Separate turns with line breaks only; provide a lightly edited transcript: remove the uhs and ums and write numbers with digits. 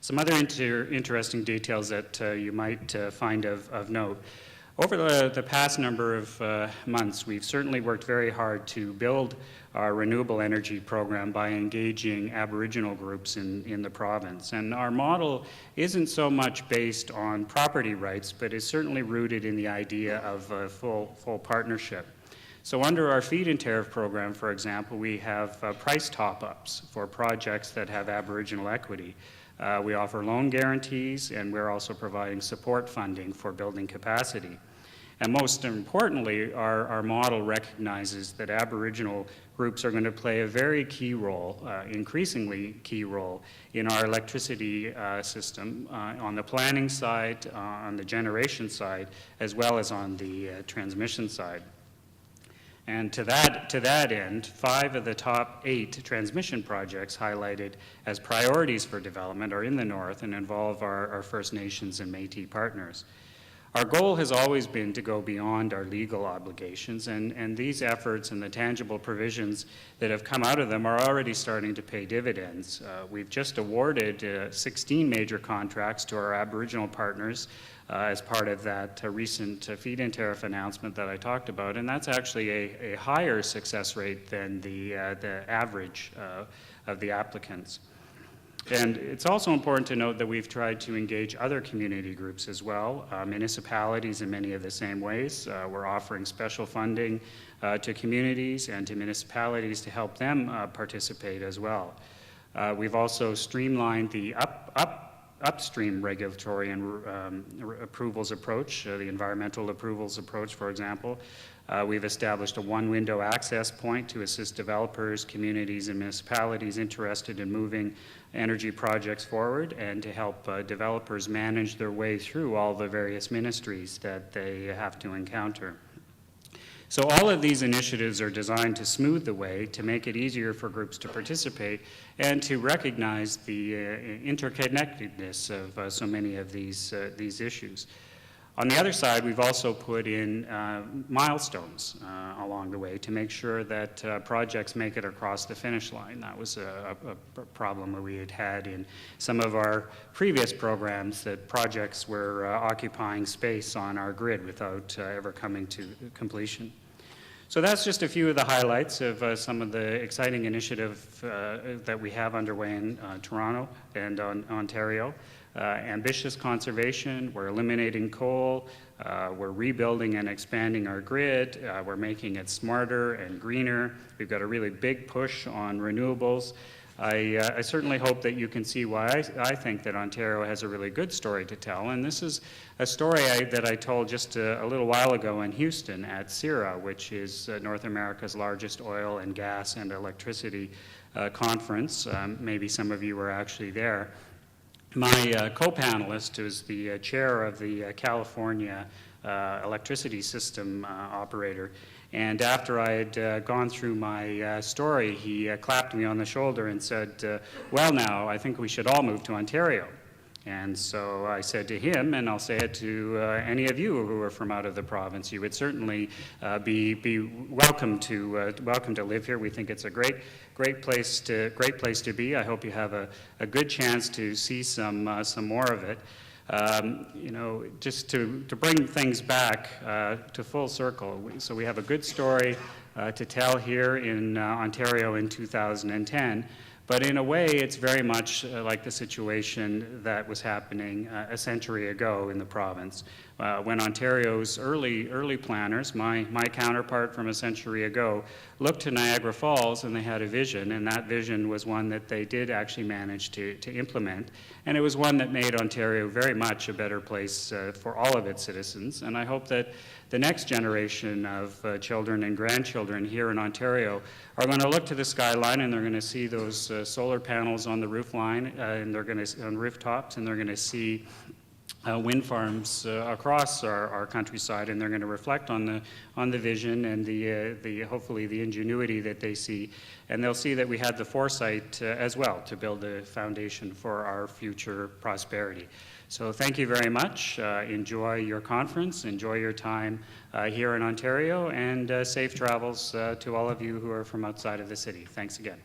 Some other interesting details that you might find of note. Over the past number of months, we've certainly worked very hard to build our renewable energy program by engaging Aboriginal groups in the province. And our model isn't so much based on property rights, but is certainly rooted in the idea of a full partnership. So under our feed-in tariff program, for example, we have price top-ups for projects that have Aboriginal equity. We offer loan guarantees, and we're also providing support funding for building capacity. And most importantly, our model recognizes that Aboriginal groups are going to play a very key role, increasingly key role, in our electricity system on the planning side, on the generation side, as well as on the transmission side. And to that end, 5 of the top 8 transmission projects highlighted as priorities for development are in the north and involve our First Nations and Métis partners. Our goal has always been to go beyond our legal obligations, and these efforts and the tangible provisions that have come out of them are already starting to pay dividends. We've just awarded 16 major contracts to our Aboriginal partners as part of that recent feed-in tariff announcement that I talked about, and that's actually a higher success rate than the average of the applicants. And it's also important to note that we've tried to engage other community groups as well, municipalities in many of the same ways. We're offering special funding to communities and to municipalities to help them participate as well. We've also streamlined the upstream regulatory and approvals approach, the environmental approvals approach, for example. We've established a one-window access point to assist developers, communities, and municipalities interested in moving energy projects forward and to help developers manage their way through all the various ministries that they have to encounter. So all of these initiatives are designed to smooth the way, to make it easier for groups to participate, and to recognize the interconnectedness of so many of these issues. On the other side, we've also put in milestones along the way to make sure that projects make it across the finish line. That was a problem that we had in some of our previous programs, that projects were occupying space on our grid without ever coming to completion. So that's just a few of the highlights of some of the exciting initiatives that we have underway in Toronto and Ontario. Ambitious conservation, we're eliminating coal, we're rebuilding and expanding our grid, we're making it smarter and greener. We've got a really big push on renewables. I certainly hope that you can see why I think that Ontario has a really good story to tell, and this is a story that I told just a little while ago in Houston at CIRA, which is North America's largest oil and gas and electricity conference. Maybe some of you were actually there. My co-panelist, who's the chair of the California electricity system operator, and after I had gone through my story, he clapped me on the shoulder and said, well now, I think we should all move to Ontario. And so I said to him, and I'll say it to any of you who are from out of the province, you would certainly be welcome to live here. We think it's a great place to be. I hope you have a good chance to see some more of it. You know, just to bring things back to full circle. So we have a good story to tell here in Ontario in 2010. But in a way, it's very much like the situation that was happening a century ago in the province. When Ontario's early planners, my counterpart from a century ago, looked to Niagara Falls and they had a vision, and that vision was one that they did actually manage to implement. And it was one that made Ontario very much a better place for all of its citizens. And I hope that the next generation of children and grandchildren here in Ontario are going to look to the skyline and they're going to see those solar panels on the roof line and they're going to on rooftops, and they're going to see wind farms across our countryside, and they're going to reflect on the vision and the hopefully the ingenuity that they see, and they'll see that we had the foresight as well to build a foundation for our future prosperity. So thank you very much. Enjoy your conference, enjoy your time here in Ontario, and safe travels to all of you who are from outside of the city. Thanks again.